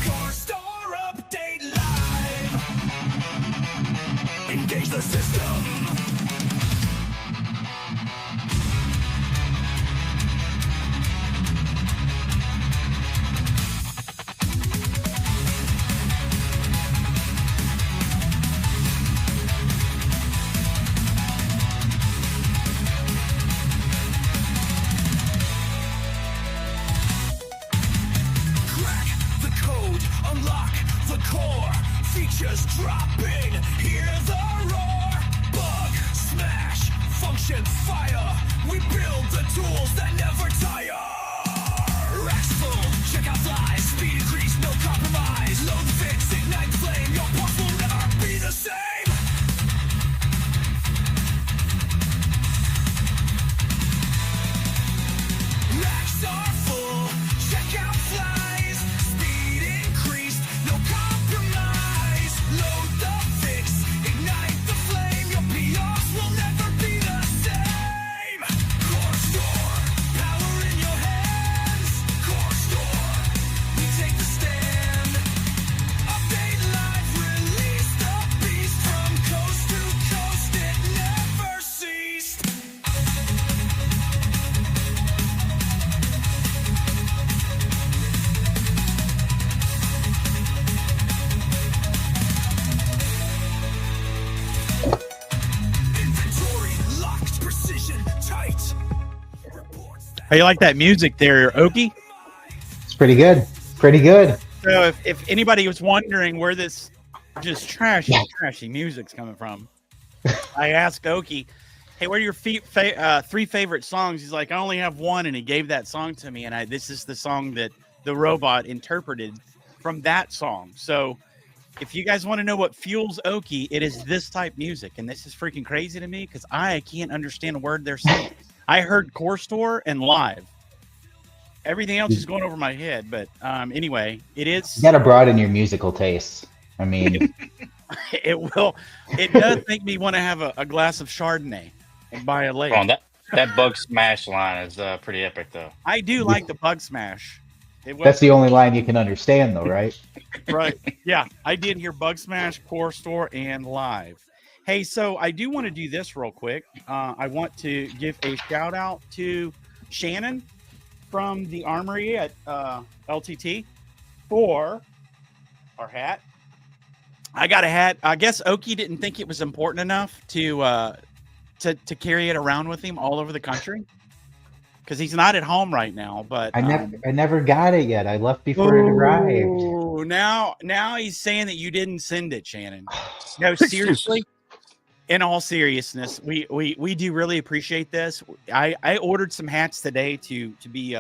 coreSTORE update live. Engage the system. Unlock the core, features dropping, hear the roar. Bug, smash, function, fire. We build the tools that never tire. Racks full, check out flies, speed increase, no compromise. Load fix, ignite flame, your pulse will never be the same. Racks are full, check out flies. Speed increased, no compromise. Load the fix, ignite the flame. Your PRs will never be the same. coreSTORE, power in your hands. coreSTORE, we take the stand. Update live, release the beast from coast to coast. It never ceased. Inventory locked, precision tight. Reports that How you like that music there, Okie? It's pretty good. Pretty good. So if anybody was wondering where this just trashy music's coming from, I asked Okie, hey, what are your three favorite songs? He's like, I only have one, and he gave that song to me, and this is the song that the robot interpreted from that song. So if you guys want to know what fuels Okie, it is this type music, and this is freaking crazy to me because I can't understand a word they're saying. I heard coreSTORE and live. Everything else is going over my head, but anyway, it is. You got to broaden your musical tastes. I mean, It will. It does make me want to have a glass of Chardonnay and buy a lake. Hold on, that bug smash line is pretty epic, though. I do like the bug smash. It was, that's the only line you can understand, though, right? right. Yeah, I did hear bug smash, coreSTORE, and live. Hey, so I do want to do this real quick. I want to give a shout out to Shannon from the Armory at LTT for our hat. I got a hat. I guess Okie didn't think it was important enough to carry it around with him all over the country because he's not at home right now. But I never got it yet. I left before it arrived. Oh, now he's saying that you didn't send it, Shannon. No, seriously. In all seriousness, we do really appreciate this. I ordered some hats today to be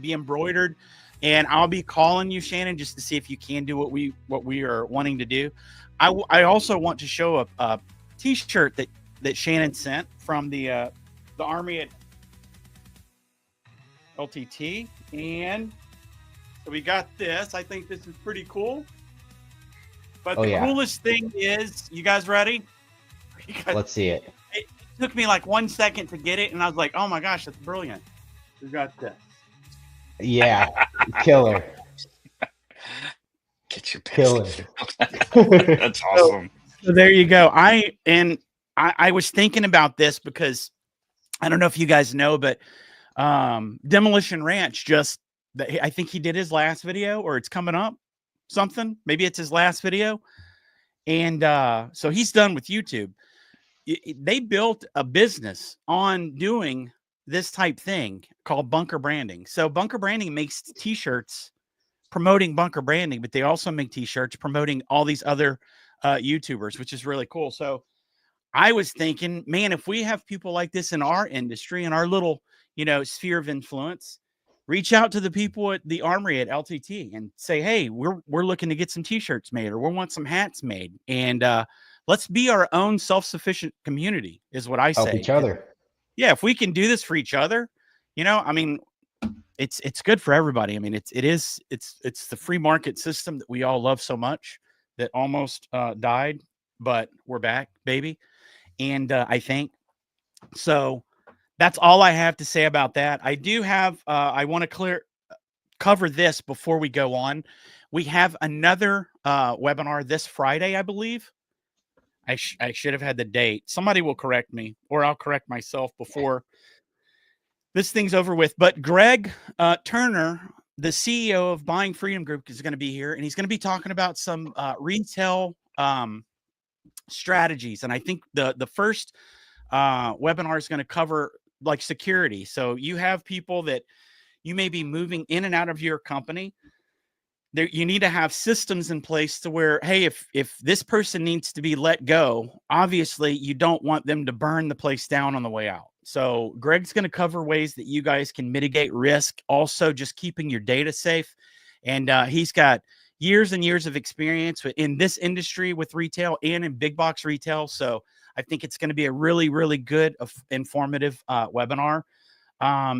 embroidered, and I'll be calling you, Shannon, just to see if you can do what we are wanting to do. I also want to show a t-shirt that Shannon sent from the Army at LTT, and so we got this. I think this is pretty cool. But the coolest thing is, you guys ready? Let's see it. It took me like 1 second to get it, and I was like, "Oh my gosh, that's brilliant!" We got this. Yeah, killer. Get your Killer. That's awesome. So there you go. I was thinking about this because I don't know if you guys know, but Demolition Ranch I think he did his last video, or it's coming up. Something. Maybe it's his last video, and so he's done with YouTube. They built a business on doing this type thing called bunker branding. So bunker branding makes t-shirts promoting bunker branding, but they also make t-shirts promoting all these other YouTubers, which is really cool. So I was thinking, man, if we have people like this in our industry, in our little, sphere of influence, reach out to the people at the Armory at LTT and say, hey, we're looking to get some t-shirts made, or we want some hats made. And let's be our own self-sufficient community is what I say. Help each other. Yeah. If we can do this for each other, I mean, it's good for everybody. I mean, it's the free market system that we all love so much that almost died, but we're back, baby. And I think so. That's all I have to say about that. I do have, I want to cover this before we go on. We have another webinar this Friday, I believe. I should have had the date. Somebody will correct me, or I'll correct myself before this thing's over with. But Greg Turner, the CEO of Buying Freedom Group, is going to be here, and he's going to be talking about some retail strategies. And I think the first webinar is going to cover like security. So you have people that you may be moving in and out of your company. There, you need to have systems in place to where, hey, if this person needs to be let go, obviously you don't want them to burn the place down on the way out. So Greg's going to cover ways that you guys can mitigate risk, also just keeping your data safe. And he's got years and years of experience in this industry with retail and in big box retail. So I think it's going to be a really, really good, informative webinar.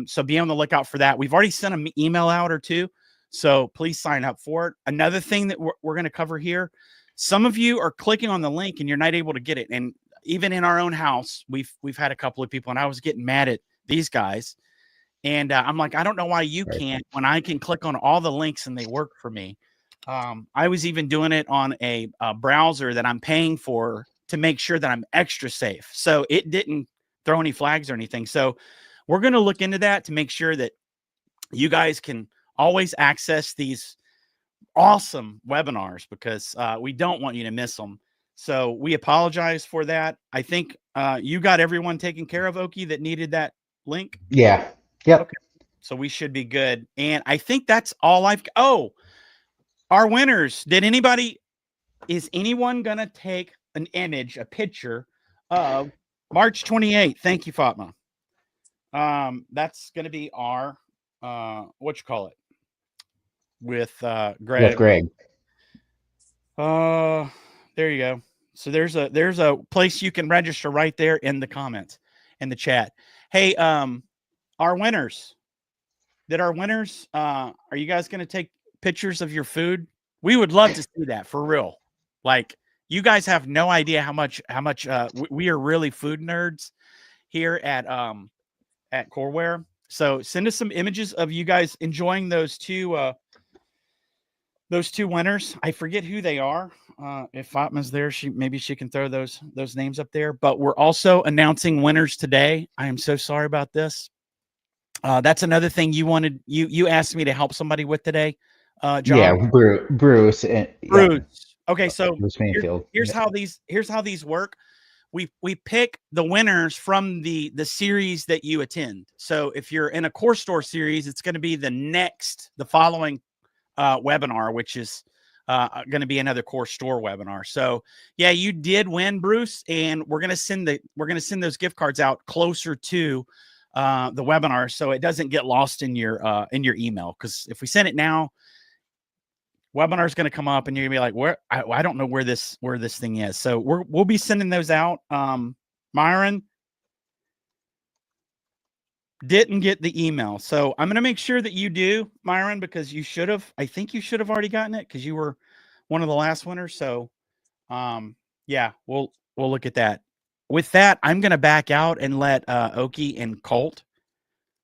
So be on the lookout for that. We've already sent an email out or two, so please sign up for it. Another thing that we're going to cover here, some of you are clicking on the link and you're not able to get it. And even in our own house, we've had a couple of people, and I was getting mad at these guys. And I'm like, I don't know why you can't when I can click on all the links and they work for me. I was even doing it on a browser that I'm paying for to make sure that I'm extra safe. So it didn't throw any flags or anything. So we're going to look into that to make sure that you guys can always access these awesome webinars, because we don't want you to miss them. So we apologize for that. I think you got everyone taken care of, Oki, that needed that link. Yeah. Yep. Okay. So we should be good. And I think that's all our winners. Is anyone going to take an image, a picture of March 28th? Thank you, Fatma. That's going to be our, with Greg. With Greg. There you go. So there's a place you can register right there in the comments, in the chat. Hey, our winners. Are you guys going to take pictures of your food? We would love to see that, for real. Like, you guys have no idea how much we are really food nerds here at Coreware. So send us some images of you guys enjoying those two winners. I forget who they are. If Fatma's there, maybe she can throw those names up there. But we're also announcing winners today. I am so sorry about this. That's another thing you asked me to help somebody with today, John. Yeah, Bruce. Bruce. Yeah. Okay, so here's how these work. We pick the winners from the series that you attend. So if you're in a coreSTORE series, it's going to be the following webinar, which is going to be another coreSTORE webinar. So yeah, you did win, Bruce, and we're going to send those gift cards out closer to the webinar, so it doesn't get lost in your email. Because if we send it now, webinar is going to come up and you're gonna be like, where? I don't know where this thing is. So we'll be sending those out. Myron didn't get the email, so I'm going to make sure that you do, Myron, because I think you should have already gotten it, because you were one of the last winners. So yeah, we'll look at that. With that, I'm going to back out and let Oki and Colt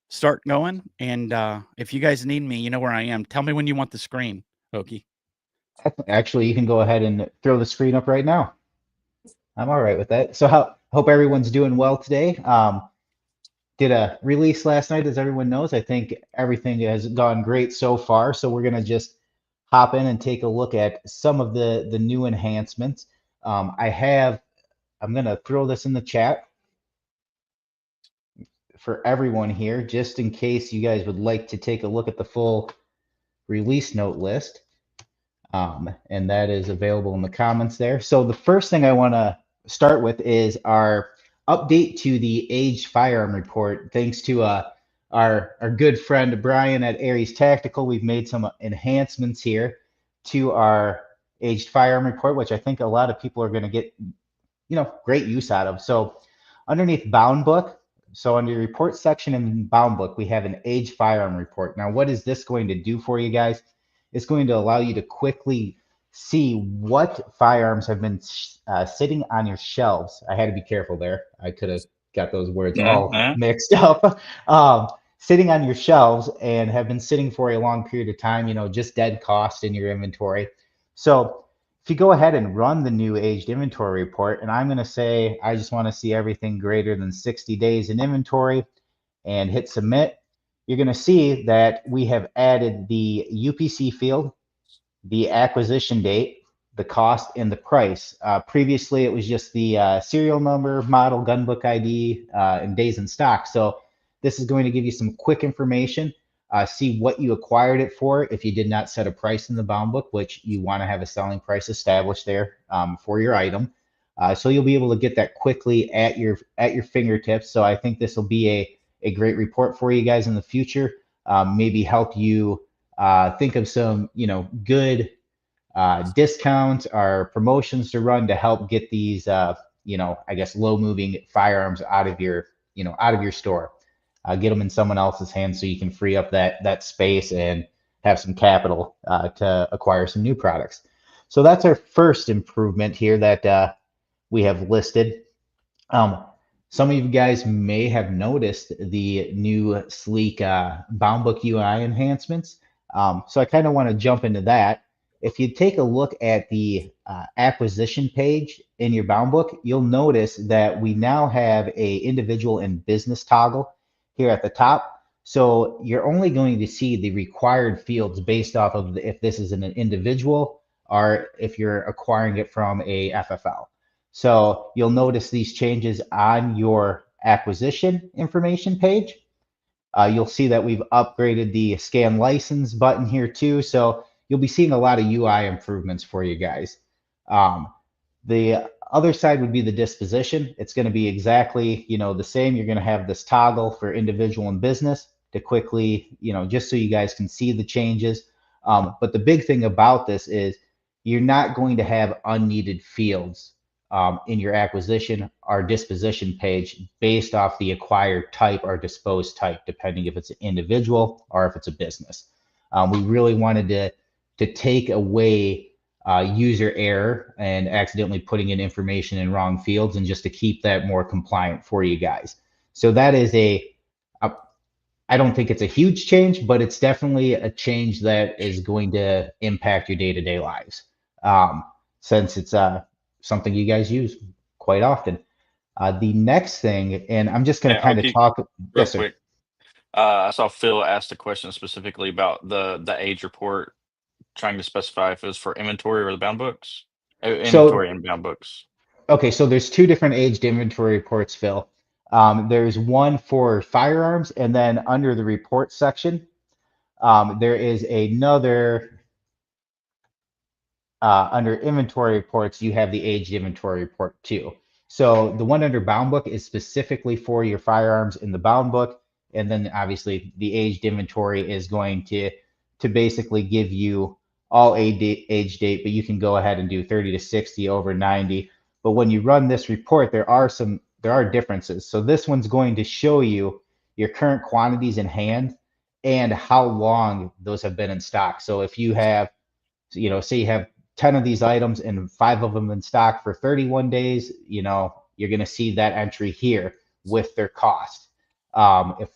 start going. And if you guys need me, you know where I am. Tell me when you want the screen, Oki. Actually, you can go ahead and throw the screen up right now. I'm all right with that. So hope everyone's doing well today. Did a release last night, as everyone knows. I think everything has gone great so far. So we're going to just hop in and take a look at some of the new enhancements. I'm going to throw this in the chat for everyone here, just in case you guys would like to take a look at the full release note list. And that is available in the comments there. So the first thing I want to start with is our update to the aged firearm report. Thanks to our good friend Brian at Aries Tactical, we've made some enhancements here to our aged firearm report, which I think a lot of people are going to get great use out of. So underneath bound book, so under the report section in bound book, we have an aged firearm report. Now, what is this going to do for you guys? It's going to allow you to quickly see what firearms have been sitting on your shelves. I had to be careful there. I could have got those words all mixed up. sitting on your shelves and have been sitting for a long period of time, just dead cost in your inventory. So if you go ahead and run the new aged inventory report, and I'm going to say I just want to see everything greater than 60 days in inventory and hit submit, you're going to see that we have added the UPC field, the acquisition date, the cost, and the price. Previously, it was just the serial number, model, gun book ID, and days in stock. So this is going to give you some quick information. See what you acquired it for if you did not set a price in the bound book, which you want to have a selling price established there for your item. So you'll be able to get that quickly at your fingertips. So I think this will be a great report for you guys in the future. Maybe help you think of some good discounts or promotions to run to help get these I guess low moving firearms out of your store. Get them in someone else's hands so you can free up that space and have some capital to acquire some new products. So that's our first improvement here that we have listed. Some of you guys may have noticed the new sleek bound book UI enhancements. So I kind of want to jump into that. If you take a look at the acquisition page in your bound book, you'll notice that we now have a individual and business toggle here at the top. So you're only going to see the required fields based off of if this is an individual or if you're acquiring it from a FFL. So you'll notice these changes on your acquisition information page. You'll see that we've upgraded the scan license button here too. So you'll be seeing a lot of UI improvements for you guys. The other side would be the disposition. It's going to be exactly, the same. You're going to have this toggle for individual and business to quickly, just so you guys can see the changes. But the big thing about this is you're not going to have unneeded fields in your acquisition or disposition page based off the acquired type or disposed type, depending if it's an individual or if it's a business. We really wanted to take away user error and accidentally putting in information in wrong fields and just to keep that more compliant for you guys. So that is I don't think it's a huge change, but it's definitely a change that is going to impact your day-to-day lives since it's something you guys use quite often. The next thing, and I'm just going to kind of talk real quick. I saw Phil asked a question specifically about the age report, trying to specify if it was for inventory or the bound books. Inventory and bound books. Okay, so there's two different aged inventory reports, Phil. There's one for firearms, and then under the report section, there is another. Under inventory reports, you have the aged inventory report too. So the one under bound book is specifically for your firearms in the bound book. And then obviously the aged inventory is going to basically give you all age date, but you can go ahead and do 30 to 60 over 90. But when you run this report, there are differences. So this one's going to show you your current quantities in hand and how long those have been in stock. So if you have, say you have 10 of these items and 5 of them in stock for 31 days, you're going to see that entry here with their cost. If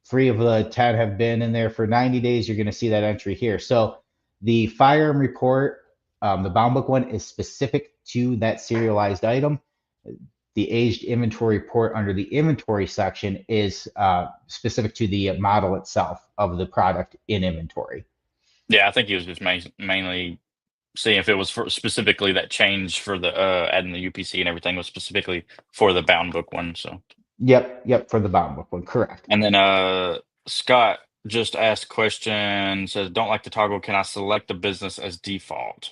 3 of the 10 have been in there for 90 days, you're going to see that entry here. So the firearm report, the bound book one, is specific to that serialized item. The aged inventory report under the inventory section is specific to the model itself of the product in inventory. Yeah, I think he was just mainly seeing if it was for specifically that change for the adding the UPC and everything was specifically for the bound book one. So yep, for the bound book one, correct. And then Scott just asked a question, says, don't like the toggle, can I select the business as default?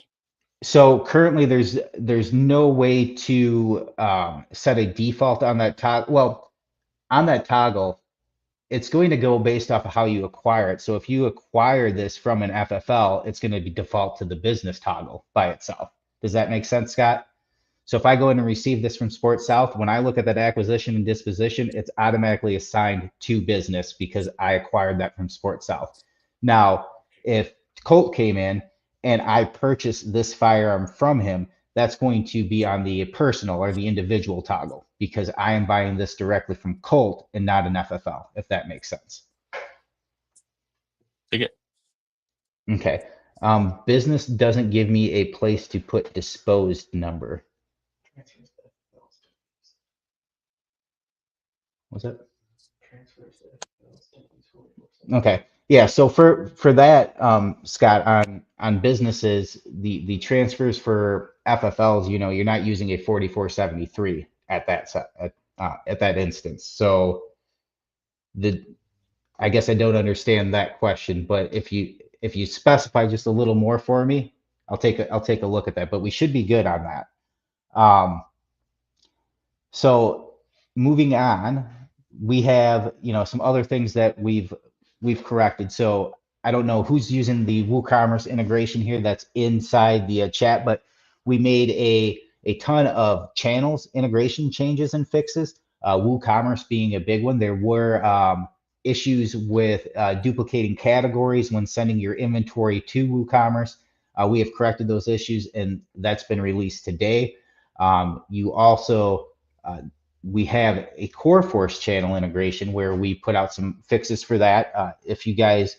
So currently there's no way to set a default on that toggle. Well, on that toggle, it's going to go based off of how you acquire it. So if you acquire this from an FFL, it's going to be default to the business toggle by itself. Does that make sense, Scott? So if I go in and receive this from Sports South, when I look at that acquisition and disposition, it's automatically assigned to business because I acquired that from Sports South. Now, if Colt came in and I purchased this firearm from him, that's going to be on the personal or the individual toggle because I am buying this directly from Colt and not an FFL, if that makes sense. Dig it. Okay. Business doesn't give me a place to put disposed number. What's that? Okay. Yeah. So for that, Scott, on businesses, the transfers for FFLs, you're not using a 4473 at that instance. So I guess I don't understand that question, but if you specify just a little more for me, I'll take a look at that. But we should be good on that. So moving on, we have some other things that we've corrected. So I don't know who's using the WooCommerce integration here that's inside the chat, but we made a ton of channels integration changes and fixes. WooCommerce being a big one. There were issues with duplicating categories when sending your inventory to WooCommerce. We have corrected those issues, and that's been released today. You also we have a coreSTORE channel integration where we put out some fixes for that. If you guys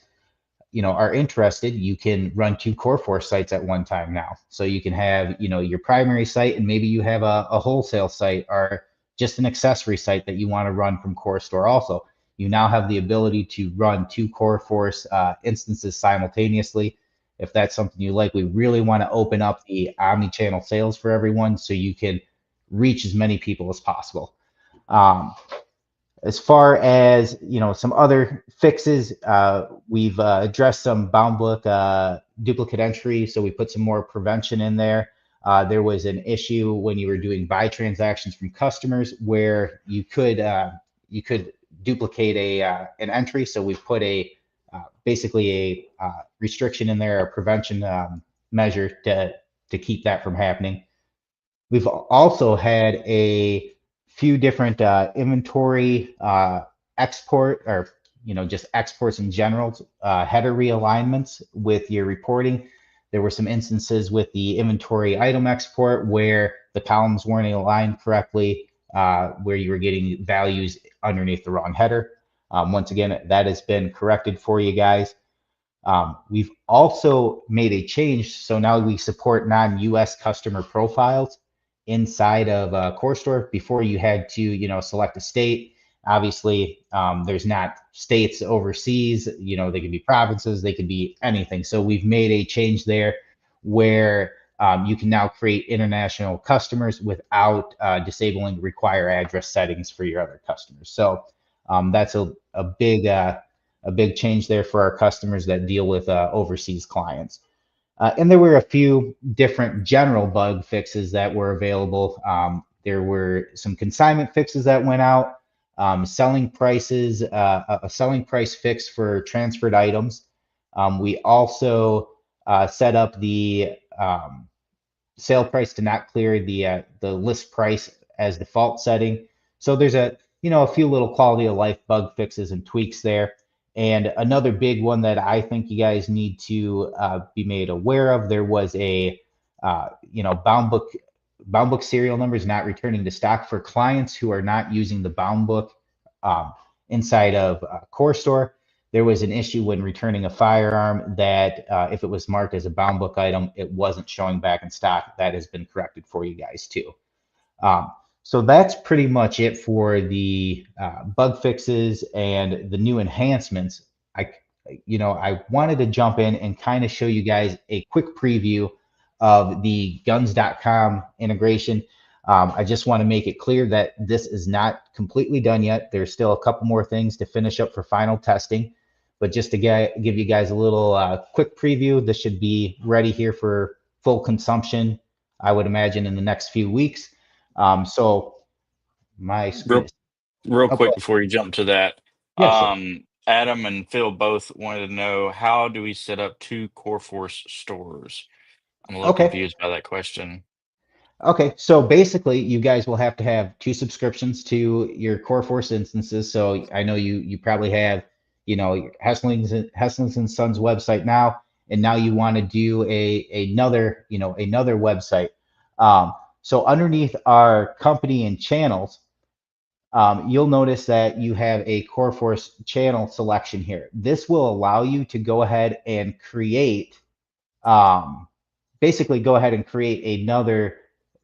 are interested, you can run 2 coreSTORE sites at one time now. So you can have your primary site, and maybe you have a wholesale site or just an accessory site that you want to run from coreSTORE also. You now have the ability to run 2 coreSTORE instances simultaneously. If that's something you like, we really want to open up the omni-channel sales for everyone so you can reach as many people as possible. As far as some other fixes, we've addressed some bound book duplicate entry, so we put some more prevention in there. There was an issue when you were doing buy transactions from customers where you could duplicate an entry, so we put basically a restriction in there, a prevention measure to keep that from happening. We've also had a few different inventory export or just exports in general, header realignments with your reporting. There were some instances with the inventory item export where the columns weren't aligned correctly, where you were getting values underneath the wrong header. Once again, that has been corrected for you guys. We've also made a change, so now we support non-US customer profiles inside of coreSTORE. Before you had to select a state. Obviously there's not states overseas, they could be provinces, they could be anything. So we've made a change there where you can now create international customers without disabling require address settings for your other customers. So that's a big change there for our customers that deal with overseas clients. And there were a few different general bug fixes that were available. There were some consignment fixes that went out, selling prices, a selling price fix for transferred items. We also set up the sale price to not clear the list price as default setting. So there's a few little quality of life bug fixes and tweaks there. And another big one that I think you guys need to be made aware of, there was a bound book serial numbers not returning to stock for clients who are not using the bound book inside of coreSTORE. There was an issue when returning a firearm that if it was marked as a bound book item, it wasn't showing back in stock. That has been corrected for you guys too. So that's pretty much it for the bug fixes and the new enhancements. I wanted to jump in and kind of show you guys a quick preview of the guns.com integration. I just want to make it clear that this is not completely done yet. There's still a couple more things to finish up for final testing. But just to give you guys a little quick preview, this should be ready here for full consumption, I would imagine, in the next few weeks. So my screen real quick before you jump to that, yes, Adam and Phil both wanted to know, how do we set up 2 coreSTORE stores? I'm a little confused by that question. Okay, so basically you guys will have to have 2 subscriptions to your coreSTORE instances. So I know you probably have your Hesslings and Sons website now, and now you want to do another website. So underneath our company and channels, you'll notice that you have a coreSTORE channel selection here. This will allow you to go ahead and create, basically go ahead and create another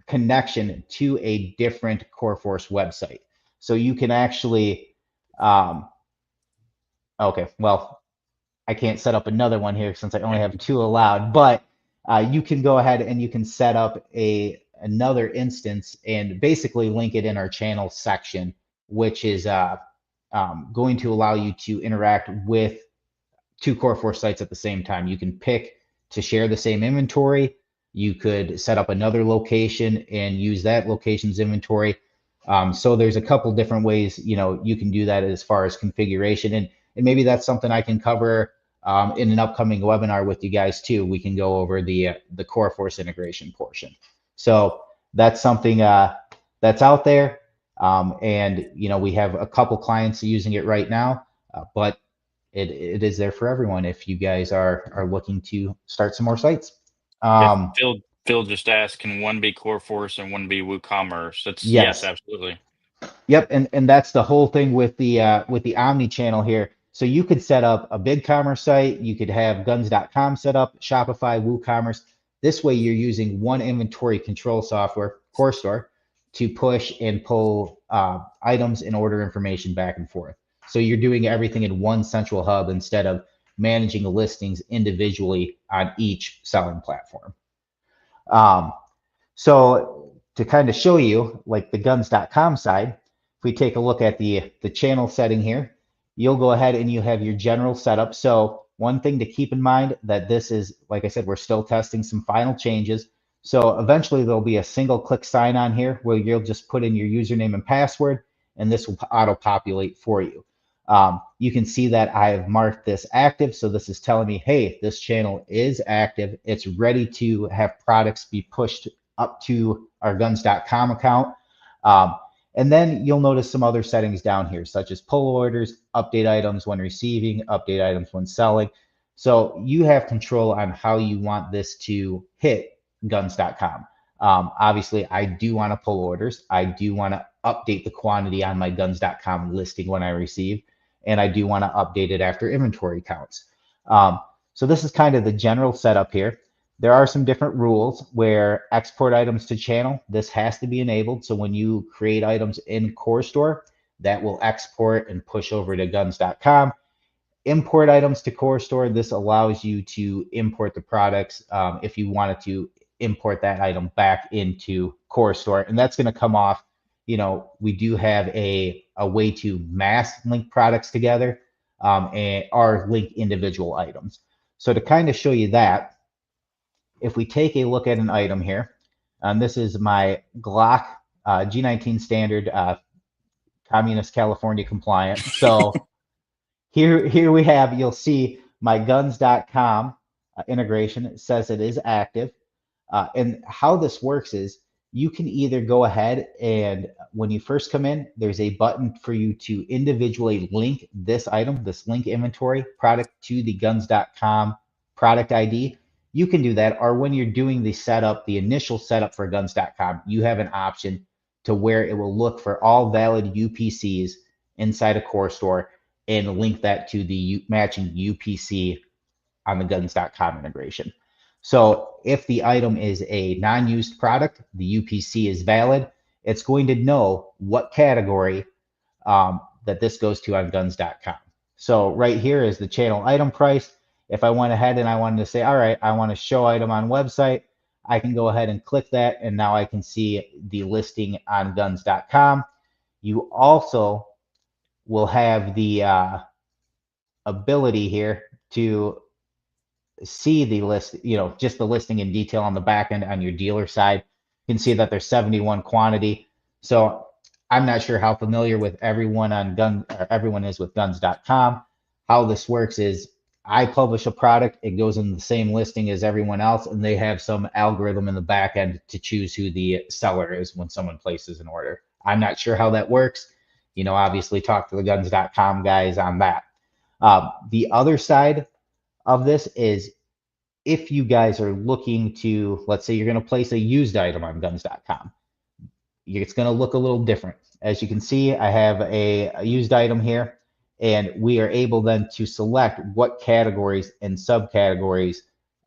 connection to a different coreSTORE website. So you can actually, okay, well, I can't set up another one here since I only have 2 allowed, but you can go ahead and you can set up another instance and basically link it in our channel section, which is going to allow you to interact with 2 coreSTORE sites at the same time. You can pick to share the same inventory. You could set up another location and use that location's inventory. So there's a couple different ways, you can do that as far as configuration, and maybe that's something I can cover in an upcoming webinar with you guys too. We can go over the coreSTORE integration portion. So that's something that's out there, and we have a couple clients using it right now, but it is there for everyone if you guys are looking to start some more sites. Phil just asked, can one be coreSTORE and one be WooCommerce? That's Yes. yes, absolutely. Yep, and that's the whole thing with the omni channel here. So you could set up a BigCommerce site, you could have guns.com set up, Shopify, WooCommerce. This way you're using one inventory control software, coreSTORE, to push and pull items and order information back and forth. So you're doing everything in one central hub instead of managing the listings individually on each selling platform. So to kind of show you, like the guns.com side, if we take a look at the channel setting here, you'll go ahead and you have your general setup. So one thing to keep in mind that this is, like I said, we're still testing some final changes. So eventually there'll be a single click sign on here where you'll just put in your username and password, and this will auto populate for you. You can see that I have marked this active. So this is telling me, hey, this channel is active. It's ready to have products be pushed up to our guns.com account. And then you'll notice some other settings down here, such as pull orders, update items when receiving, update items when selling. So you have control on how you want this to hit guns.com. Obviously, I do want to pull orders. I do want to update the quantity on my guns.com listing when I receive, and I do want to update it after inventory counts. So this is kind of the general setup here. There are some different rules where export items to channel, this has to be enabled. So when you create items in coreSTORE, that will export and push over to guns.com. Import items to coreSTORE, this allows you to import the products if you wanted to import that item back into coreSTORE. And that's going to come off, we do have a way to mass link products together or link individual items. So to kind of show you that, if we take a look at an item here, this is my Glock G19 standard, Communist California compliant. So here we have, you'll see my guns.com integration. It says it is active. And how this works is you can either go ahead and when you first come in, there's a button for you to individually link this item, this link inventory product to the guns.com product ID. You can do that, or when you're doing the setup, the initial setup for guns.com, you have an option to where it will look for all valid UPCs inside a coreSTORE and link that to the matching UPC on the guns.com integration. So if the item is a non-used product, the UPC is valid, it's going to know what category that this goes to on guns.com. So right here is the channel item price. If I went ahead and I wanted to say, all right, I want to show item on website, I can go ahead and click that, and now I can see the listing on guns.com. You also will have the ability here to see the list, just the listing in detail on the back end on your dealer side. You can see that there's 71 quantity. So I'm not sure how familiar with everyone is with guns.com. How this works is I publish a product, it goes in the same listing as everyone else, and they have some algorithm in the back end to choose who the seller is when someone places an order. I'm not sure how that works. Obviously talk to the guns.com guys on that. The other side of this is if you guys are looking to, let's say you're going to place a used item on guns.com, it's going to look a little different. As you can see, I have a used item here, and we are able then to select what categories and subcategories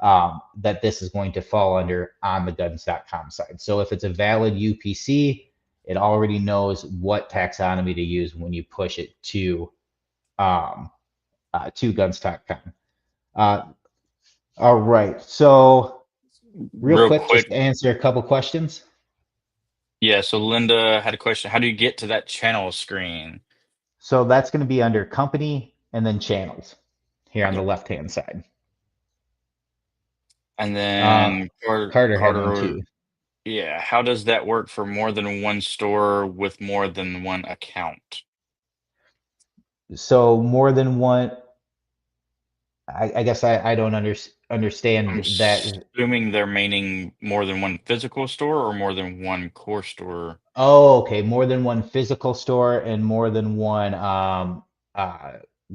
that this is going to fall under on the guns.com side. So if it's a valid UPC, it already knows what taxonomy to use when you push it to guns.com. All right, so real Real quick, just quick, to answer a couple questions. yeah. So Linda had a question. How do you get to that channel screen? So that's going to be under company and then channels here on the Okay. left-hand side. And Uh, then Carter had one Carter, too. yeah. How does that work for more than one store with more than one account? So more than one, I guess I don't I'm understand that. assuming they're meaning more than one physical store or more than one core store. Oh, okay. More than one physical store and more than one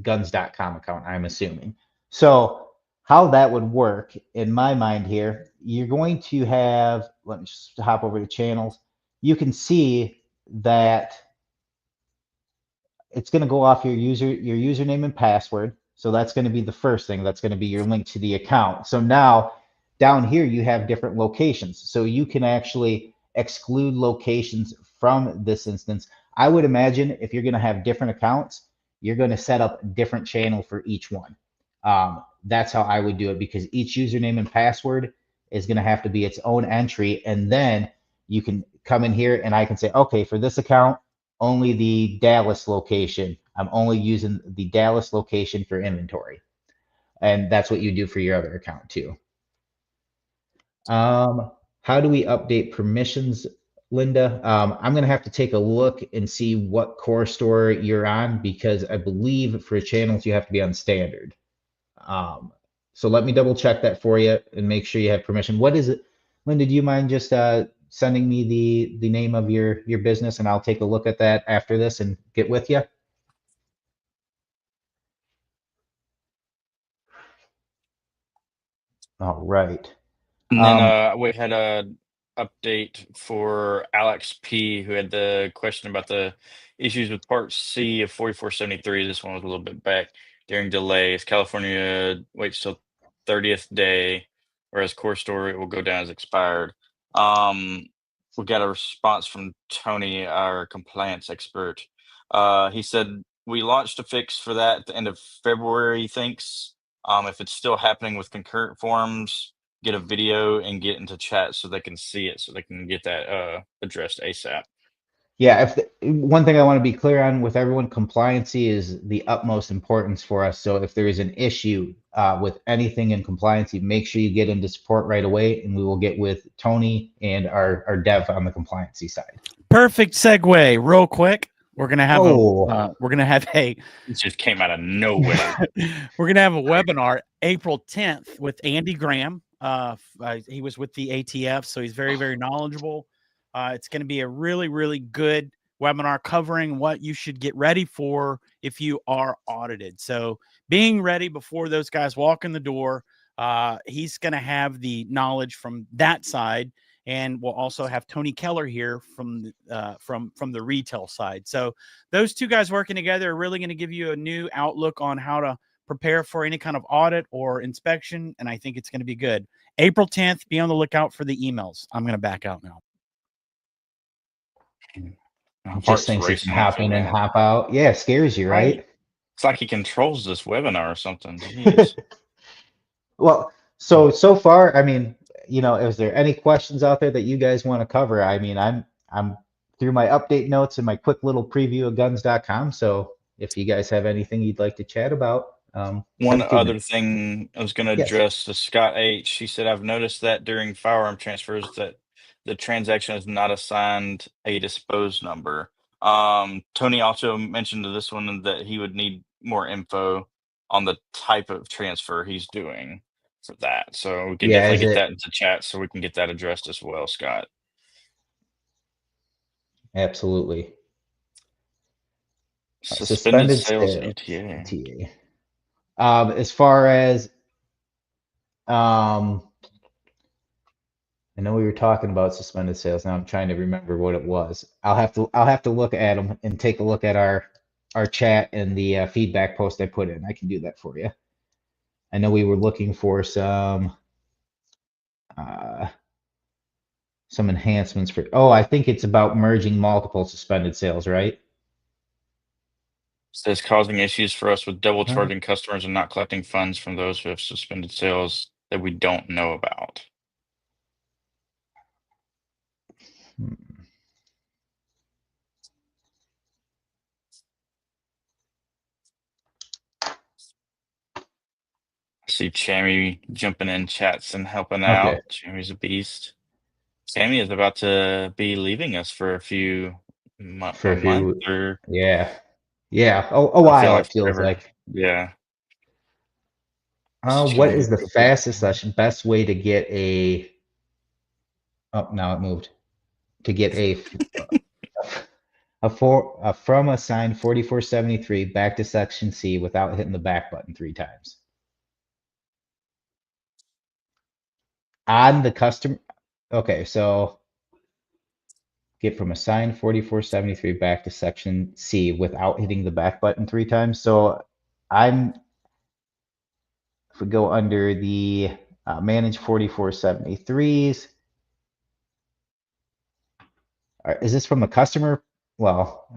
guns.com account, I'm assuming. So how that would work in my mind here, you're going to have, let me just hop over to channels. You can see that it's going to go off your username and password. So that's going to be the first thing. That's going to be your link to the account. So now down here you have different locations. So you can actually exclude locations from this instance. I would imagine if you're going to have different accounts, you're going to set up a different channel for each one. That's how I would do it, because each username and password is going to have to be its own entry. And then you can come in here and I can say, okay, for this account, only the Dallas location. I'm only using the Dallas location for inventory. And that's what you do for your other account too. How do we update permissions, Linda? I'm going to have to take a look and see what coreSTORE you're on, because I believe for channels you have to be on standard. So let me double check that for you and make sure you have permission. What is it, Linda? Do you mind just sending me the name of your business, and I'll take a look at that after this and get with you? All right. And then we had a update for Alex P, who had the question about the issues with Part C of 4473. This one was a little bit back during delays. California waits till 30th day, whereas Core Store it will go down as expired. We got a response from Tony, our compliance expert. He said we launched a fix for that at the end of February. He thinks if it's still happening with concurrent forms, get a video and get into chat so they can see it, so they can get that addressed ASAP. Yeah, one thing I want to be clear on with everyone, compliancy is the utmost importance for us. So if there is an issue with anything in compliancy, make sure you get into support right away, and we will get with Tony and our dev on the compliancy side. Perfect segue. Real quick, we're gonna have It just came out of nowhere. we're gonna have a webinar April 10th with Andy Graham. He was with the ATF, so he's very, very knowledgeable. It's going to be a really, really good webinar covering what you should get ready for if you are audited. So being ready before those guys walk in the door, he's going to have the knowledge from that side. And we'll also have Tony Keller here from the retail side. So those two guys working together are really going to give you a new outlook on how to prepare for any kind of audit or inspection. And I think it's going to be good. April 10th, be on the lookout for the emails. I'm going to back out now. Just thinks he can hop in and hop out. Yeah, it scares you, right? It's like he controls this webinar or something. Jeez. Well, so far, I mean, is there any questions out there that you guys want to cover? I mean, I'm through my update notes and my quick little preview of guns.com. So if you guys have anything you'd like to chat about, one other thing I was going to address to Scott H. He said, I've noticed that during firearm transfers that the transaction is not assigned a dispose number. Tony also mentioned to this one that he would need more info on the type of transfer he's doing for that. So we can definitely get that into chat so we can get that addressed as well, Scott. Absolutely. Suspended sales ETA. As far as I know we were talking about suspended sales. Now I'm trying to remember what it was. I'll have to look at them and take a look at our chat and the feedback post I put in. I can do that for you. I know we were looking for uh, some enhancements for. Oh, I think it's about merging multiple suspended sales, right? Says causing issues for us with double charging customers and not collecting funds from those who have suspended sales that we don't know about. Hmm. I see Chammy jumping in chats and helping Okay. out. Chammy's a beast. Sammy is about to be leaving us for For a a month, few, or yeah, yeah, a I feel while like it feels forever. like. Yeah. So What Chammy, is the feel free to fastest best way to get a? Oh, now it moved. To get from a sign 4473 back to section C without hitting the back button 3 times. On the customer. Okay, so get from a sign 4473 back to section C without hitting the back button 3 times. So I'm if we go under the manage 4473s. Is this from a customer? Well,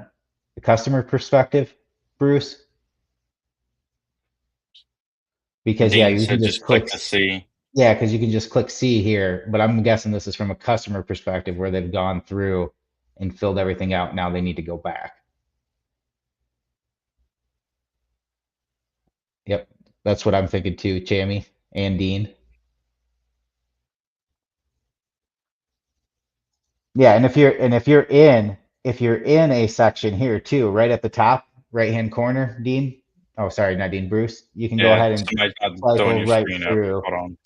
the customer perspective, Bruce? Because yeah, Dean you can said just just click click. to see. Yeah, because you can just click C here, but I'm guessing this is from a customer perspective where they've gone through and filled everything out. Now they need to go back. Yep, that's what I'm thinking too, Chammy and Dean. Yeah, and if you're in a section here too, right at the top right hand corner, Dean. Oh, sorry, not Dean, Bruce. You can go Yeah, ahead and somebody's not throwing cycle your right screen up. through. Hold on.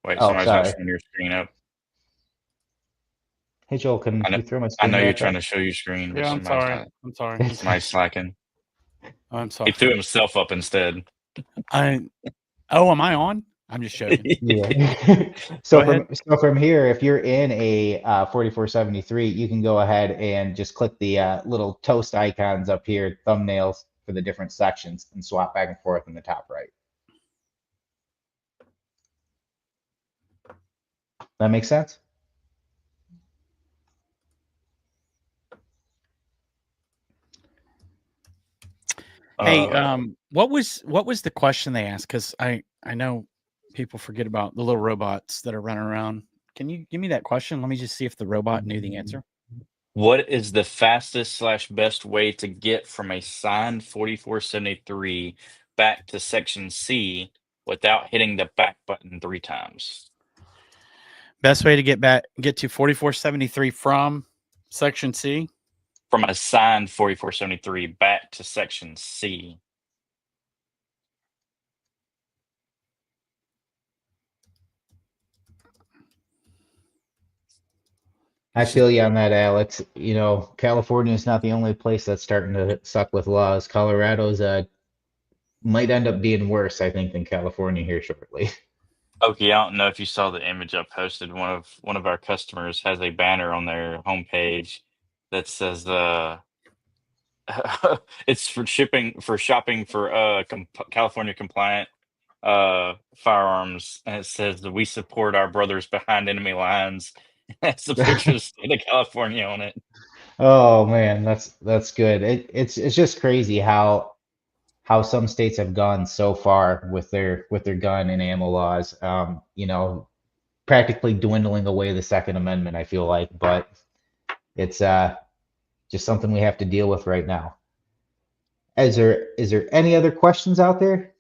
Wait, Oh, somebody's not sorry. showing your screen up. Hey Joel, can I know, you throw my I screen know you're back trying up? to show your screen, but Yeah, I'm somebody's sorry. not. I'm sorry. It's Somebody's slacking. I'm He sorry. threw himself up instead. I Oh, am I on? I'm just joking. yeah. Go so ahead. from here, if you're in a 4473, you can go ahead and just click the little toast icons up here, thumbnails for the different sections, and swap back and forth in the top right. That makes sense? Hey, Uh, what was the question they asked? Because I know people forget about the little robots that are running around. Can you give me that question? Let me just see if the robot knew the answer. what is the fastest / best way to get from a signed 4473 back to section C without hitting the back button 3 times? Best way to get to 4473 from section C. From a signed 4473 back to section C. I It's just feel you on that, Alex. You know, California is not the only place that's starting to suck with laws. Colorado's might end up being worse, I think, than California here shortly. Okay, I don't know if you saw the image I posted. One of our customers has a banner on their homepage that says it's for shopping for California compliant firearms, and it says that we support our brothers behind enemy lines. That's the picture of the state of California on it. Oh man, that's good. It's just crazy how some states have gone so far with their gun and ammo laws. Practically dwindling away the Second Amendment, I feel like, but it's just something we have to deal with right now. Is there any other questions out there,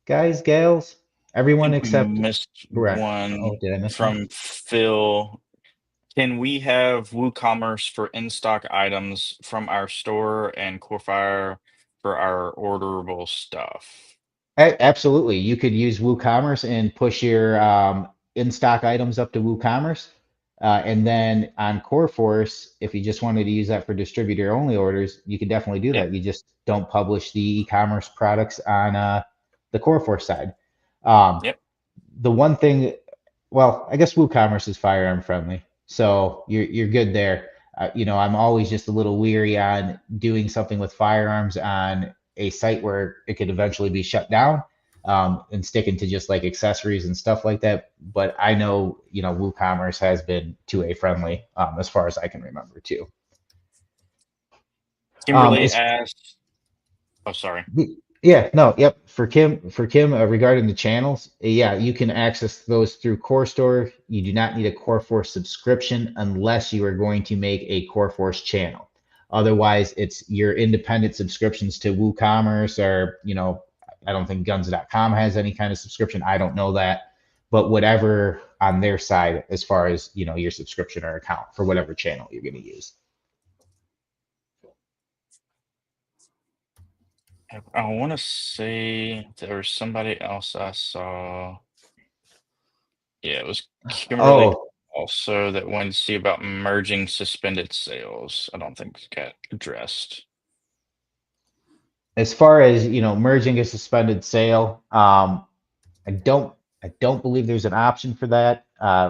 guys, gals, I everyone think we except missed correct? one Oh, did I miss one? from Phil. Can we have WooCommerce for in-stock items from our store and Corefire for our orderable stuff? Absolutely. You could use WooCommerce and push your in-stock items up to WooCommerce. And then on CoreForce, if you just wanted to use that for distributor only orders, you could definitely do Yep. that. You just don't publish the e-commerce products on the CoreForce side. Um, Yep. the one thing well, I guess WooCommerce is firearm friendly, so you're good there. You know, I'm always just a little weary on doing something with firearms on a site where it could eventually be shut down, and sticking to just like accessories and stuff like that. But I know, you know, WooCommerce has been 2A friendly, as far as I can remember too. Kimberly As asked, oh, sorry. Yeah, no, yep. For Kim, regarding the channels, yeah, you can access those through coreSTORE. You do not need a CoreForce subscription unless you are going to make a CoreForce channel. Otherwise, it's your independent subscriptions to WooCommerce, or, you know, I don't think guns.com has any kind of subscription. I don't know that, but whatever on their side as far as, you know, your subscription or account for whatever channel you're going to use. I want to say there was somebody else I saw. Yeah, it was Kimberly Oh, also that wanted to see about merging suspended sales. I don't think it got addressed. as far as, you know, merging a suspended sale, I don't I don't believe there's an option for that.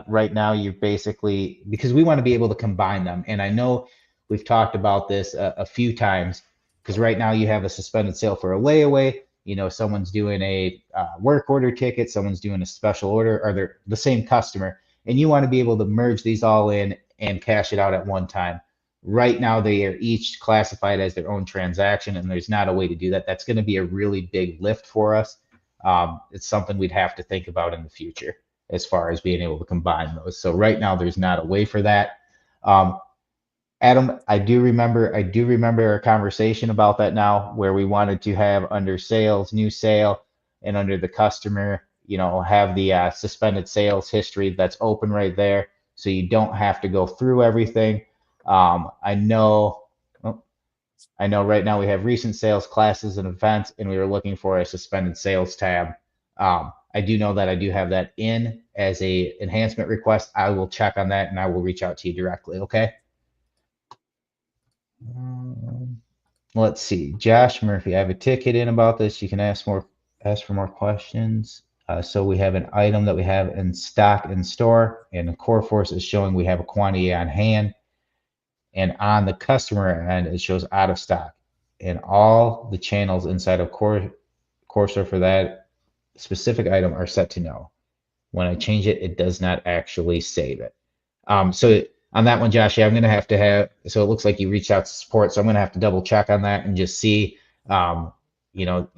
Right now, you're basically, because we want to be able to combine them. And I know we've talked about this a few times, because right now you have a suspended sale for a layaway. You know, someone's doing a work order ticket, someone's doing a special order, or they're the same customer, and you want to be able to merge these all in and cash it out at one time. Right now, they are each classified as their own transaction, and there's not a way to do that. That's going to be a really big lift for us. It's something we'd have to think about in the future as far as being able to combine those. So right now, there's not a way for that. Um, Adam, I do remember our conversation about that now, where we wanted to have under sales, new sale, and under the customer, you know, have the suspended sales history that's open right there, so you don't have to go through everything. I know. Oh, I know right now we have recent sales, classes, and events, and we were looking for a suspended sales tab. I do know that I do have that in as a enhancement request. I will check on that and I will reach out to you directly. Okay. Um, let's see. Josh Murphy, I have a ticket in about this. You can ask for more questions. So we have an item that we have in stock in store, and the CoreForce is showing we have a quantity on hand, and on the customer end, it shows out of stock. And all the channels inside of coreSTORE for that specific item are set to no. When I change it, it does not actually save it. So on that one, Josh, yeah, I'm gonna have to have. So it looks like you reached out to support, so I'm gonna have to double check on that and just see. Um, you know,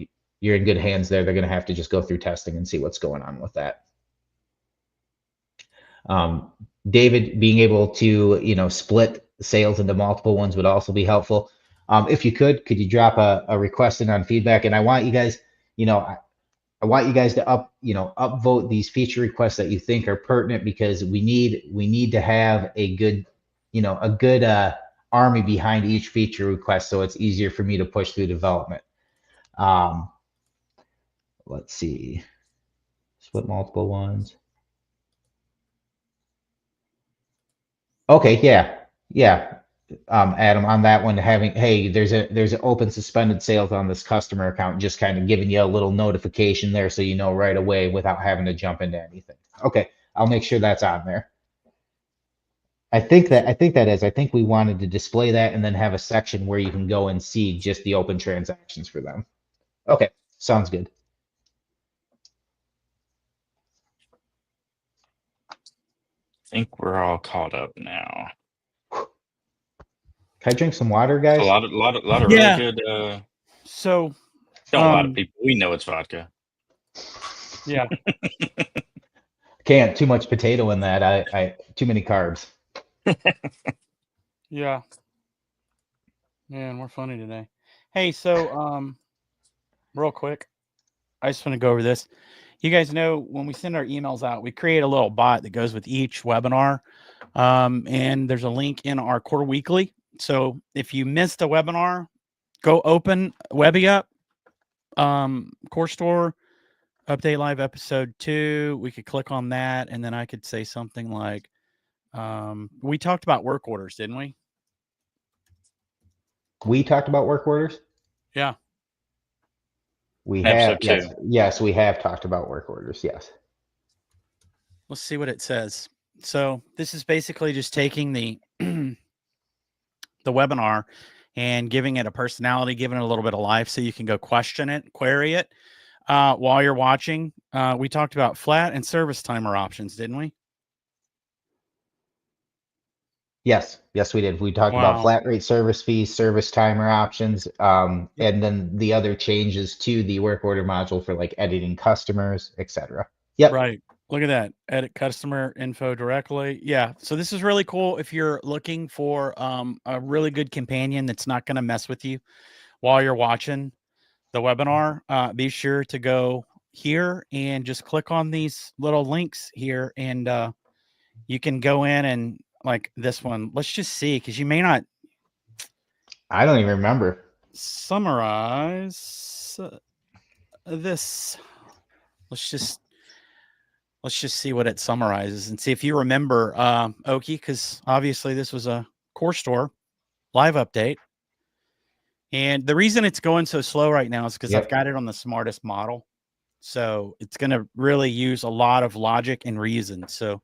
you're in good hands there. They're gonna have to just go through testing and see what's going on with that. Um, David, being able to, you know, split sales into multiple ones would also be helpful. If you could you drop a request in on feedback? And I want you guys, you know, I want you guys to upvote these feature requests that you think are pertinent, because we need to have a good, you know, a good army behind each feature request, so it's easier for me to push through development. Um, let's see, split multiple ones. Okay, yeah. Adam, on that one, having, hey, there's an open suspended sales on this customer account, just kind of giving you a little notification there, so you know right away without having to jump into anything. Okay, I'll make sure that's on there. I think we wanted to display that and then have a section where you can go and see just the open transactions for them. Okay, sounds good. I think we're all caught up now. Can I drink some water, A guys? lot of really Yeah. good. So, Don't a lot of people. We know it's vodka. yeah. Can't too much potato in that. I too many carbs. Yeah. Man, we're funny today. Hey, so real quick, I just want to go over this. You guys know when we send our emails out, we create a little bot that goes with each webinar. And there's a link in our Core Weekly. So if you missed a webinar, go open Webby up, coreSTORE, Update Live episode 2. We could click on that, and then I could say something like, we talked about work orders, didn't we? We talked about work orders. Yeah. We have, Episode 2. yes, we have talked about work orders. Yes. let's see what it says. So this is basically just taking the the webinar and giving it a personality, giving it a little bit of life, so you can go question it, query it while you're watching. We talked about flat and service timer options, didn't we? Yes, we did. We talked about Wow. flat rate service fees, service timer options, and then the other changes to the work order module for like editing customers, etc. Yep. Right. Look at that. Edit customer info directly. Yeah. So this is really cool if you're looking for a really good companion that's not going to mess with you while you're watching the webinar. Be sure to go here and just click on these little links here, and you can go in and like this one. Let's just see, because you may not I don't even remember. summarize this. Let's just see what it summarizes and see if you remember, Oki, because obviously this was a coreSTORE live update. And the reason it's going so slow right now is because I've got it on the smartest model. So it's going to really use a lot of logic and reason. So,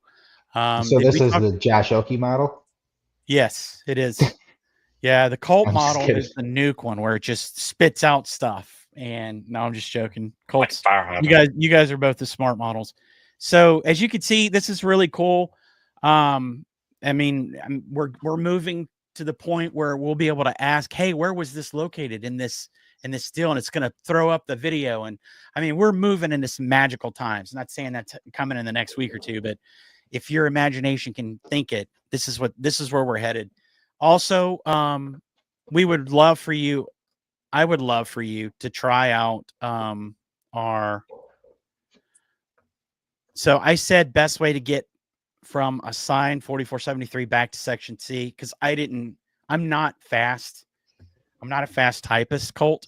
So this is the Josh Oki model? Yes, it is. Yeah, the Colt I'm just model kidding. is the nuke one where it just spits out stuff. And no, I'm just joking. Colts, Fire you guys are both the smart models. So as you can see, this is really cool. I mean, we're moving to the point where we'll be able to ask, hey, where was this located in this deal? And it's going to throw up the video. And I mean, we're moving into some magical times. I'm not saying that's coming in the next week or two, but if your imagination can think it, this is where we're headed. Also, we would love for you. I would love for you to try out our. So I said best way to get from assign 4473 back to section C, because I'm not fast. I'm not a fast typist, Colt.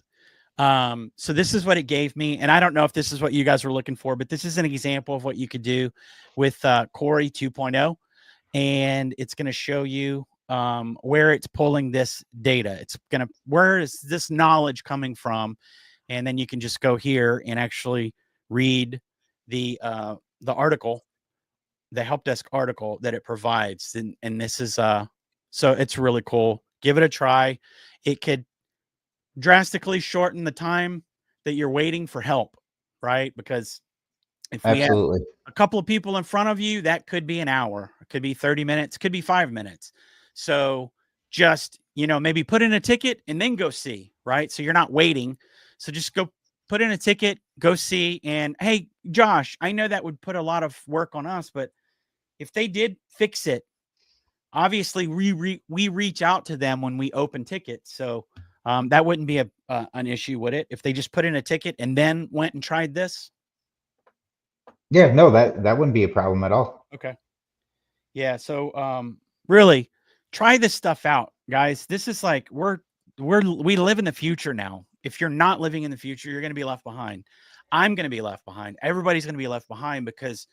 So this is what it gave me. And I don't know if this is what you guys were looking for, but this is an example of what you could do with Core 2.0. And it's going to show you where it's pulling this data. It's going to, where is this knowledge coming from? And then you can just go here and actually read the article, the help desk article that it provides. And this is, so it's really cool. Give it a try. It could drastically shorten the time that you're waiting for help, right? Because if we have a couple of people in front of you, that could be an hour, it could be 30 minutes, could be 5 minutes. So just, maybe put in a ticket and then go see, right? So you're not waiting. So just go put in a ticket, go see. And hey, Josh, I know that would put a lot of work on us, but if they did fix it, obviously we reach out to them when we open tickets. So that wouldn't be an issue, would it? If they just put in a ticket and then went and tried this? Yeah, no, that wouldn't be a problem at all. Okay. Yeah. So really try this stuff out, guys. This is like, we live in the future now. If you're not living in the future, you're going to be left behind. I'm going to be left behind. Everybody's going to be left behind because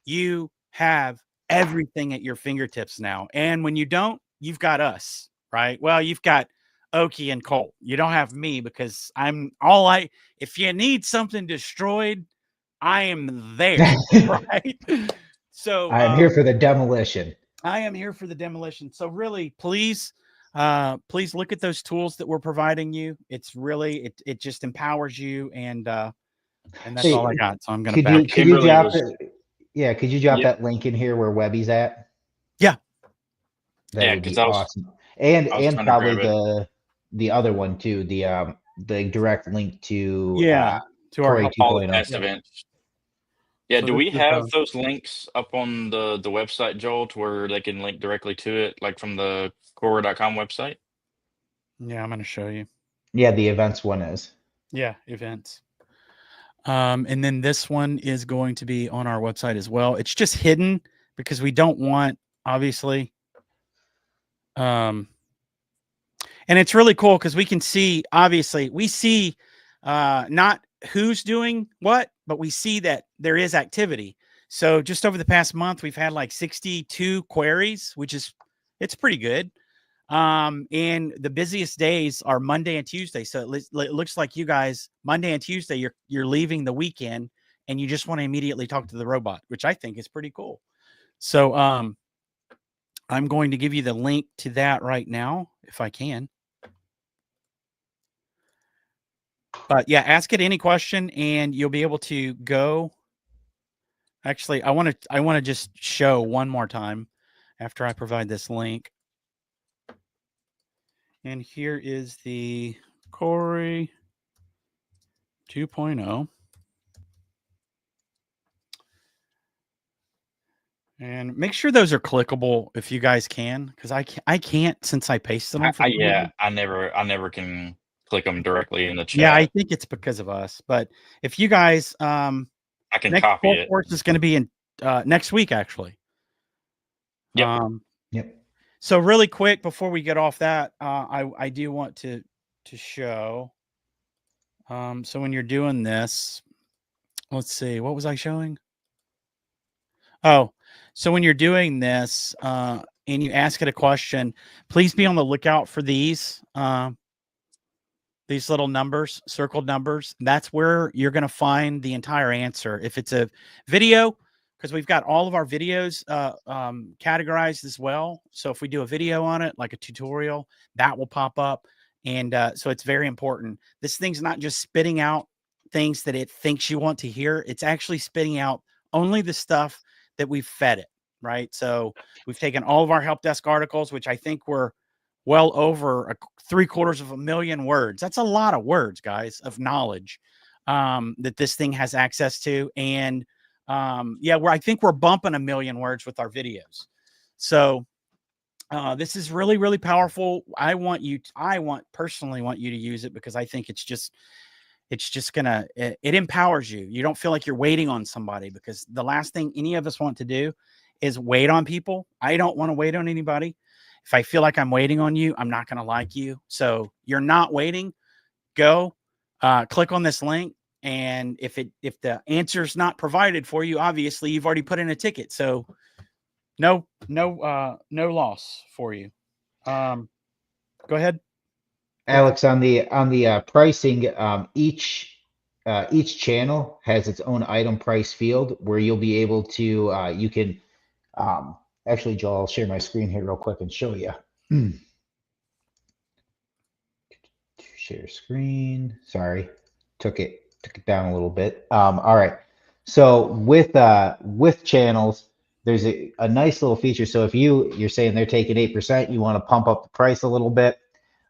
you have everything at your fingertips now. And when you don't, you've got us, right? Well, you've got Oki and Colt. You don't have me because if you need something destroyed, I am there, right? So I am here for the demolition. I am here for the demolition. So really, please look at those tools that we're providing you. It's really, it just empowers you, and that's all I got. So I'm going to back. Could you drop it? Yeah, could you drop that link in here where Webby's at? Yeah. That would be awesome. And probably the other one too, the direct link to to our past events. Yeah, so do we have those links up on the website, Joel, to where they can link directly to it, like from the core.com website? Yeah, I'm going to show you. Yeah, the events one is. Yeah, events. And then this one is going to be on our website as well. It's just hidden because we don't want, obviously. And it's really cool because we can see, obviously, we see not who's doing what, but we see that there is activity. So just over the past month, we've had like 62 queries, it's pretty good. And the busiest days are Monday and Tuesday. So it looks like you guys, Monday and Tuesday, you're leaving the weekend and you just want to immediately talk to the robot, which I think is pretty cool. So I'm going to give you the link to that right now, if I can. But yeah, ask it any question and you'll be able to go. Actually, I want to just show one more time after I provide this link. And here is the Core 2.0. And make sure those are clickable if you guys can, because I can't since I pasted them for some yeah, reason. I never can click them directly in the chat. Yeah, I think it's because of us. But if you guys, I can next copy it. course is going to be in next week, actually. Yep. Yep. So really quick before we get off that, I do want to show. So when you're doing this, let's see, what was I showing? Oh, so when you're doing this and you ask it a question, please be on the lookout for these little numbers, circled numbers. That's where you're going to find the entire answer. If it's a video, because we've got all of our videos categorized as well. So if we do a video on it, like a tutorial, that will pop up. And so it's very important. This thing's not just spitting out things that it thinks you want to hear. It's actually spitting out only the stuff that we've fed it, right? So we've taken all of our help desk articles, which I think were well over 750,000 words. That's a lot of words, guys, of knowledge that this thing has access to. And yeah, I think we're bumping 1 million words with our videos. So this is really, really powerful. I personally want you to use it because I think it's just gonna, it empowers you. You don't feel like you're waiting on somebody, because the last thing any of us want to do is wait on people. I don't want to wait on anybody. If I feel like I'm waiting on you, I'm not going to like you. So you're not waiting. Go click on this link. And if the answer is not provided for you, obviously you've already put in a ticket. So no loss for you. Go ahead, Alex, on the pricing, each channel has its own item price field where you'll be able to you can actually, Joel, I'll share my screen here real quick and show you. Share screen. Sorry, took it down a little bit. All right. So with channels, there's a nice little feature. So if you're saying they're taking 8%, you want to pump up the price a little bit.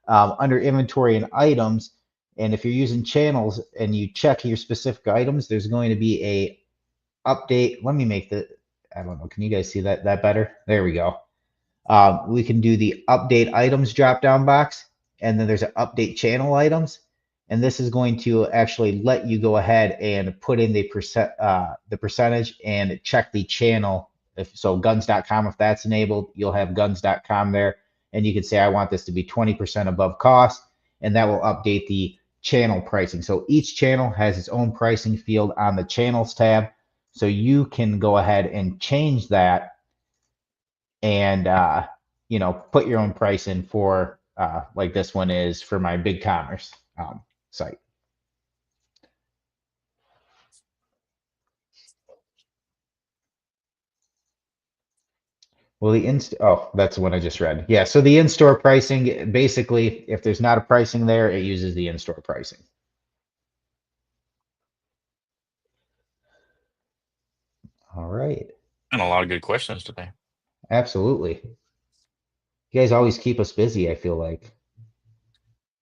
Under inventory and items, and if you're using channels and you check your specific items, there's going to be a update. Let me make I don't know. Can you guys see that better? There we go. We can do the update items drop down box, and then there's an update channel items, and this is going to actually let you go ahead and put in the percentage and check the channel. So guns.com, if that's enabled, you'll have guns.com there, and you can say I want this to be 20% above cost, and that will update the channel pricing. So each channel has its own pricing field on the channels tab, so you can go ahead and change that and put your own price in for like this one is for my BigCommerce site. Well, that's the one I just read. Yeah, so the in-store pricing, basically, if there's not a pricing there, it uses the in-store pricing. All right. And a lot of good questions today. Absolutely. You guys always keep us busy, I feel like.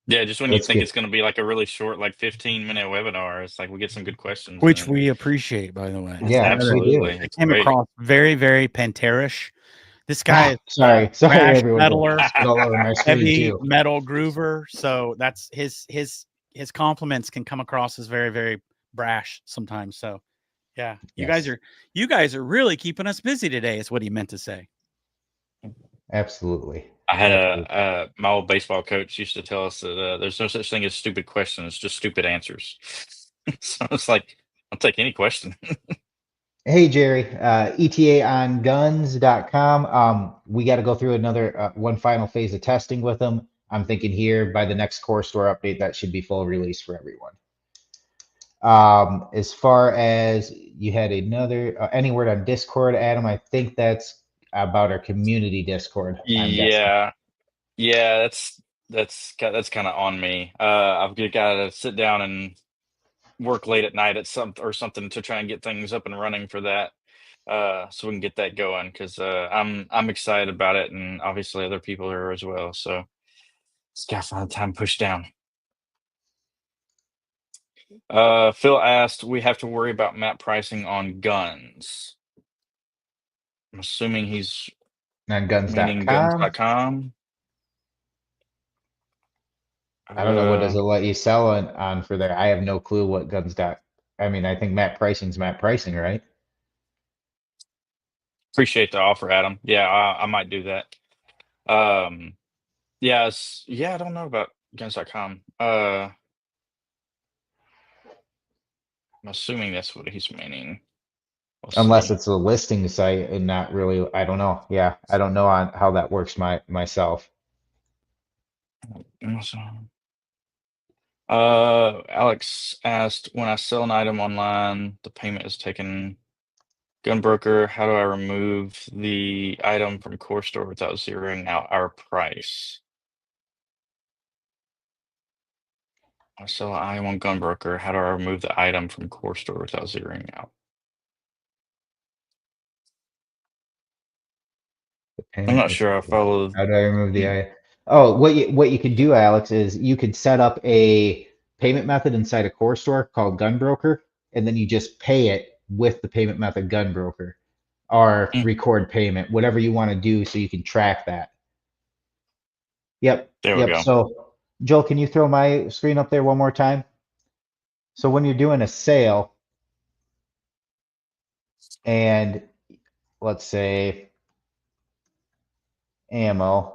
Yeah, just when you think it's going to be like a really short, like 15-minute webinar, it's like we get some good questions. which we appreciate, by the way. Yeah, absolutely. It came across very, very Pantera-ish. This guy is sorry, everyone. metaler, all over my screen heavy too. metal groover. So that's his compliments can come across as very, very brash sometimes. So yeah, you guys are really keeping us busy today, is what he meant to say. Absolutely. I had my old baseball coach used to tell us that there's no such thing as stupid questions, just stupid answers. So it's like, I'll take any question. Hey, Jerry, ETA on guns.com. We got to go through another one final phase of testing with them. I'm thinking here by the next coreSTORE update, that should be full release for everyone. As far as you had another any word on Discord, Adam, I think that's about our community Discord. I'm guessing. Yeah, that's kind of on me. I've got to sit down and work late at night at something to try and get things up and running for that. So we can get that going because I'm excited about it, and obviously other people are as well. So just gotta find the time to push down. Phil asked, we have to worry about map pricing on guns. I'm assuming he's On meaning guns.com. guns.com. I don't know what does it let you sell on for there. I have no clue what guns dot. I mean, I think map pricing's map pricing, right? Appreciate the offer, Adam. Yeah, I might do that. Yeah, I don't know about guns.com. I'm assuming that's what he's meaning. We'll Unless see. it's a listing site and not really. I don't know. Yeah, I don't know on how that works myself. Alex asked, when I sell an item online, the payment is taken. Gunbroker, how do I remove the item from coreSTORE without zeroing out our price? I sell an item on Gunbroker. How do I remove the item from coreSTORE without zeroing out? The I'm payment not is sure I taken. follow. How do I remove the I? Oh, what you could do, Alex, is you could set up a payment method inside a core store called Gunbroker, and then you just pay it with the payment method Gunbroker or Mm, record payment, whatever you want to do, so you can track that. Yep, there we yep. go. So, Joel, can you throw my screen up there one more time? So when you're doing a sale, and let's say ammo.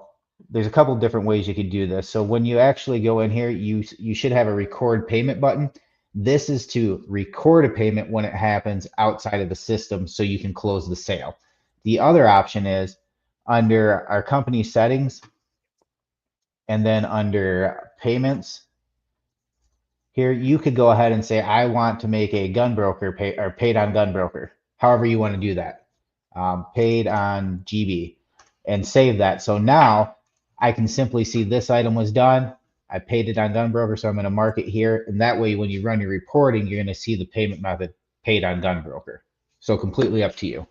There's a couple different ways you could do this. So when you actually go in here, you should have a record payment button. This is to record a payment when it happens outside of the system so you can close the sale. The other option is under our company settings and then under payments here, you could go ahead and say, I want to make a gunbroker pay or paid on gunbroker, however you want to do that, paid on GB, and save that. So now I can simply see this item was done. I paid it on gunbroker, so I'm going to mark it here. And that way, when you run your reporting, you're going to see the payment method paid on gunbroker. So completely up to you.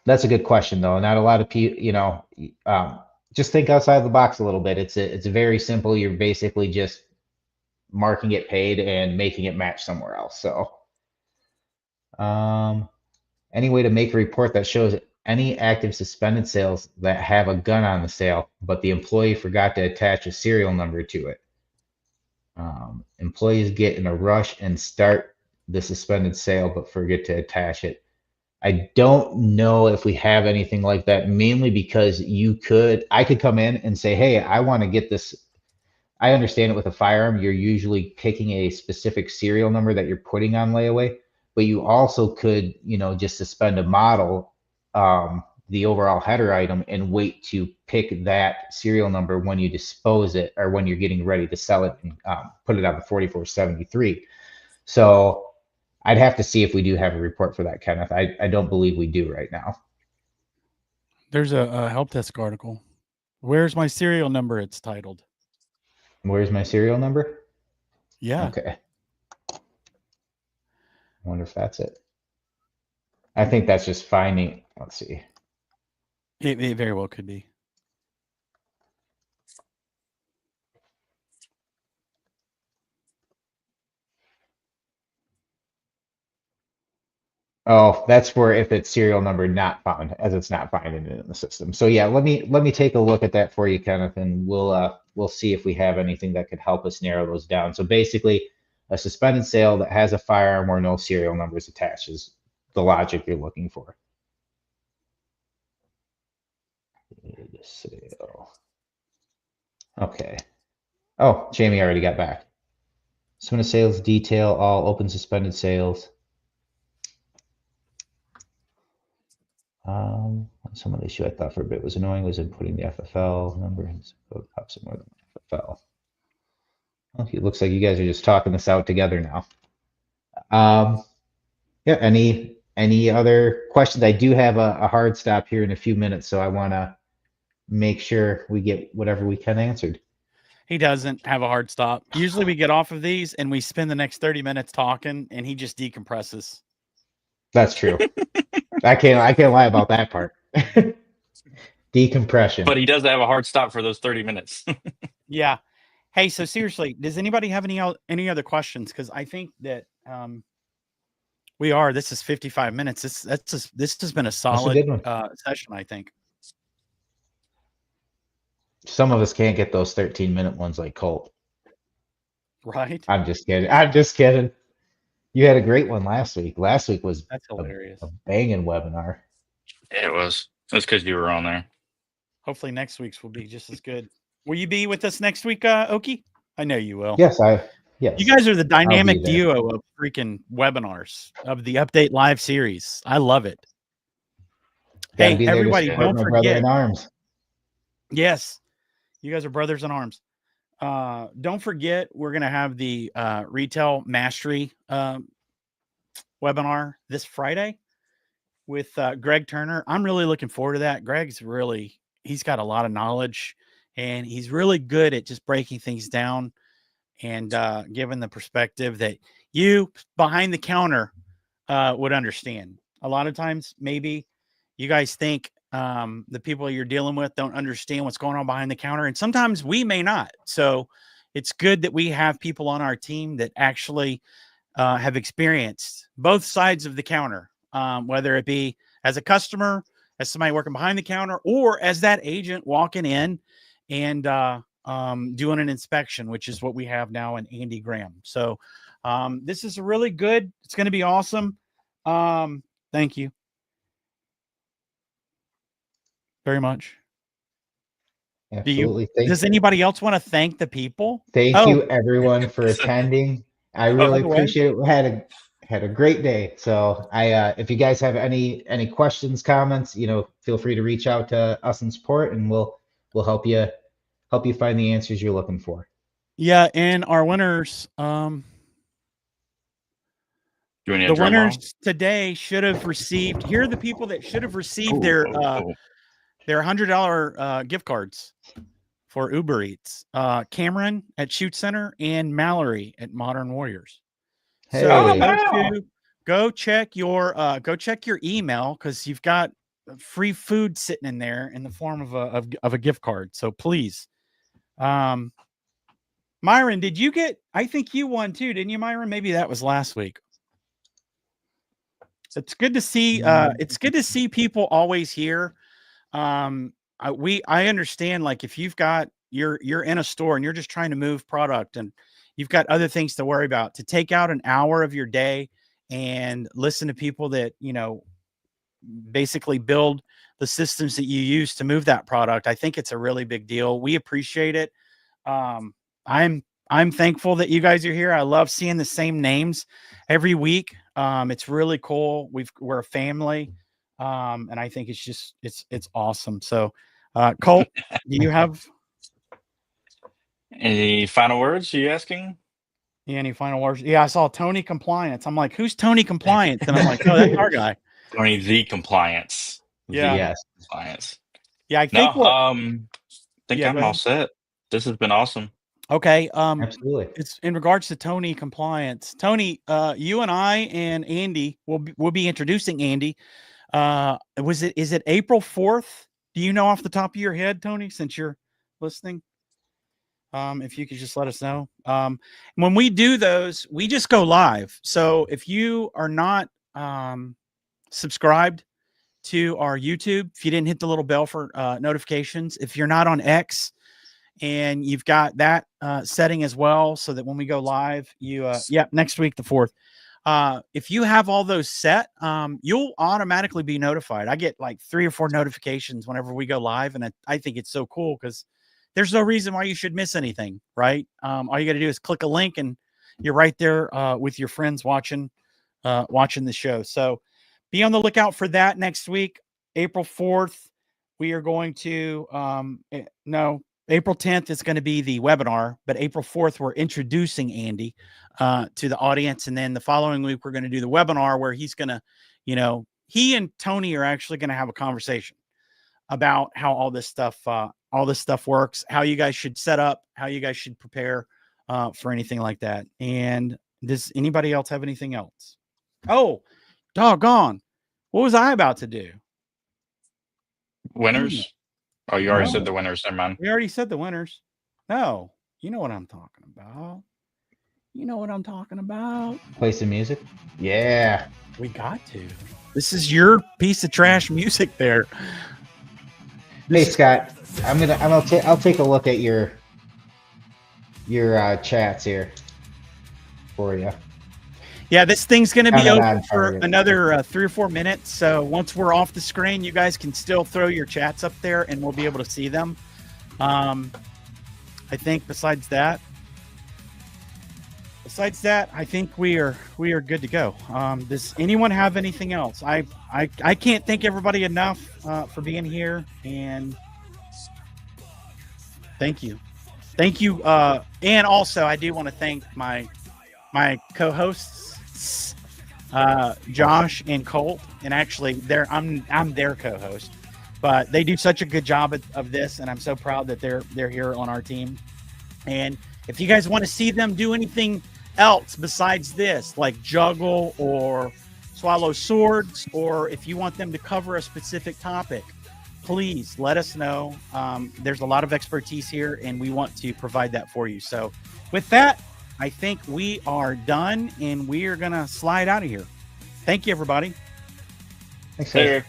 That's a good question, though. Not a lot of people, just think outside the box a little bit. It's very simple. You're basically just marking it paid and making it match somewhere else. So, any way to make a report that shows any active suspended sales that have a gun on the sale, but the employee forgot to attach a serial number to it. Employees get in a rush and start the suspended sale, but forget to attach it. I don't know if we have anything like that, mainly because I could come in and say, hey, I want to get this. I understand it with a firearm, you're usually picking a specific serial number that you're putting on layaway, but you also could, just suspend a model, the overall header item, and wait to pick that serial number when you dispose it or when you're getting ready to sell it and put it on the 4473. So I'd have to see if we do have a report for that, Kenneth. I don't believe we do right now. There's a help desk article. Where's my serial number? It's titled. Where's my serial number? Yeah. Okay. I wonder if that's it. I think that's just finding. Let's see. It very well could be. Oh, that's for if it's serial number not found, as it's not finding it in the system. So yeah, let me take a look at that for you, Kenneth, and we'll see if we have anything that could help us narrow those down. So basically, a suspended sale that has a firearm where no serial numbers attached is the logic you're looking for. Sale. Okay. Oh, Jamie already got back. Suspended sales detail all open suspended sales. Some of the issue I thought for a bit was annoying was inputting the FFL number and code pops in more than FFL. Well, it looks like you guys are just talking this out together now. Yeah, any other questions? I do have a hard stop here in a few minutes, so I want to make sure we get whatever we can answered. He doesn't have a hard stop. Usually we get off of these and we spend the next 30 minutes talking and he just decompresses. That's true. I can't lie about that part. Decompression. But he does have a hard stop for those 30 minutes. Yeah. Hey, so seriously, does anybody have any other questions? Because I think that this is 55 minutes. This has been a solid good one. session, I think. Some of us can't get those 13-minute ones like Colt. Right? I'm just kidding. I'm just kidding. You had a great one last week. Last week was That's hilarious. a banging webinar. Yeah, it was. That's because you were on there. Hopefully next week's will be just as good. Will you be with us next week, Oki? I know you will. Yes. You guys are the dynamic there. duo of freaking webinars of the Update Live series. I love it. Gotta Hey, be there to everybody, support don't my brother forget. in arms. Yes, you guys are brothers in arms. Don't forget, we're going to have the Retail Mastery webinar this Friday with Greg Turner. I'm really looking forward to that. He's got a lot of knowledge and he's really good at just breaking things down and giving the perspective that you behind the counter would understand. A lot of times, maybe you guys think the people you're dealing with don't understand what's going on behind the counter. And sometimes we may not. So it's good that we have people on our team that actually have experienced both sides of the counter, whether it be as a customer, as somebody working behind the counter, or as that agent walking in and doing an inspection, which is what we have now in Andy Graham. So this is really good. It's going to be awesome. Thank you very much. Absolutely. Does anybody else want to thank the people? Thank you everyone for attending. I really appreciate it. Had a great day. So if you guys have any questions, comments, feel free to reach out to us in support and we'll help you find the answers you're looking for. Yeah, and our winners, the winners today should have received. Here are the people that should have received their $100 gift cards for Uber Eats. Cameron at Shoot Center and Mallory at Modern Warriors. Hey. So go check your email because you've got free food sitting in there in the form of a gift card. So please, Myron, did you get? I think you won too, didn't you, Myron? Maybe that was last week. It's good to see. It's good to see people always here. I understand, like, if you've got you're in a store and you're just trying to move product and you've got other things to worry about, to take out an hour of your day and listen to people that basically build the systems that you use to move that product. I think it's a really big deal. We appreciate it. I'm thankful that you guys are here. I love seeing the same names every week. It's really cool. We're a family. And I think it's awesome. So, Colt, do you have any final words? Are you asking? Yeah, any final words? Yeah, I saw Tony Compliance. I'm like, who's Tony Compliance? And I'm like, oh, that's our guy. Tony the Compliance. Yeah. Yes. Compliance. Yeah, I think I'm all set. This has been awesome. Okay. Absolutely. It's in regards to Tony Compliance. Tony, you and I and Andy will be introducing Andy. Is it April 4th? Do you know off the top of your head, Tony, since you're listening? If you could just let us know. When we do those, we just go live. So if you are not subscribed to our YouTube, if you didn't hit the little bell for notifications, if you're not on X and you've got that setting as well, so that when we go live, next week, the 4th. If you have all those set, you'll automatically be notified. I get like 3 or 4 notifications whenever we go live. And I think it's so cool because there's no reason why you should miss anything, right? All you got to do is click a link and you're right there with your friends watching the show. So be on the lookout for that next week, April 4th. We are going to, April 10th is going to be the webinar, but April 4th, we're introducing Andy to the audience. And then the following week, we're going to do the webinar where he's going to, he and Tony are actually going to have a conversation about how all this stuff works, how you guys should set up, how you guys should prepare for anything like that. And does anybody else have anything else? Oh, doggone. What was I about to do? Winners? Oh, you already No. said the winners. Never mind. We already said the winners. No, you know what I'm talking about. You know what I'm talking about. Play some music. Yeah. We got to. This is your piece of trash music there. Hey Scott, I'll take a look at your chats here for you. Yeah, this thing's going to be Count it open on for for you. another 3 or 4 minutes. So once we're off the screen, you guys can still throw your chats up there and we'll be able to see them. I think besides that, I think we are good to go. Does anyone have anything else? I can't thank everybody enough for being here, and thank you. And also I do want to thank my co-hosts, Josh and Colt, and actually I'm their co-host, but they do such a good job of this, and I'm so proud that they're here on our team. And if you guys want to see them do anything else besides this, like juggle or swallow swords, or if you want them to cover a specific topic, please let us know. There's a lot of expertise here, and we want to provide that for you. So with that, I think we are done, and we are going to slide out of here. Thank you, everybody. Thanks, Later.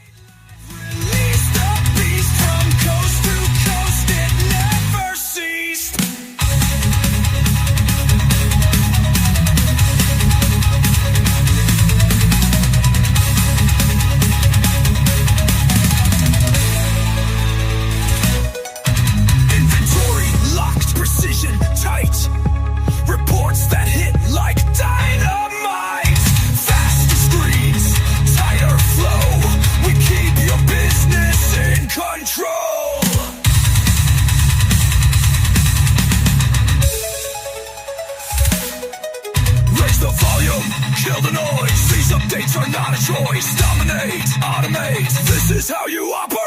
Release the beast from coast to coast, it never ceased. Inventory locked, precision tight. Reports that hit like dynamite. Faster screens, tighter flow. We keep your business in control. Raise the volume, kill the noise. These updates are not a choice. Dominate, automate. This is how you operate.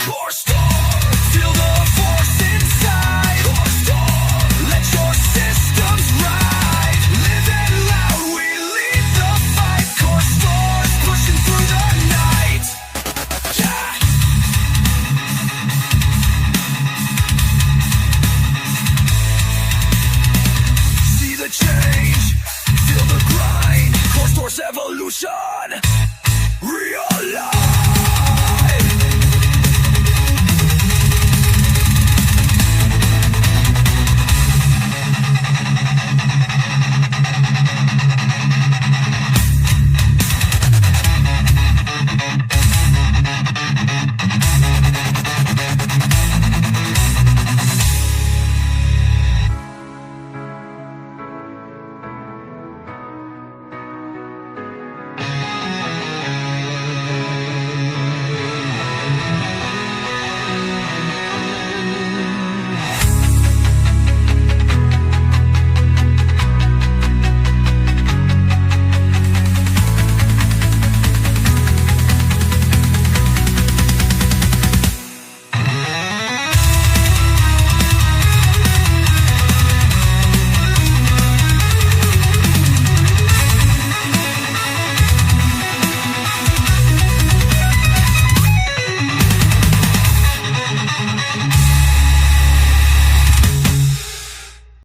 coreSTORE, feel the force inside. coreSTORE, let your systems ride. Living loud, we lead the fight. coreSTORE's pushing through the night. Yeah. See the change, feel the grind. coreSTORE's evolution.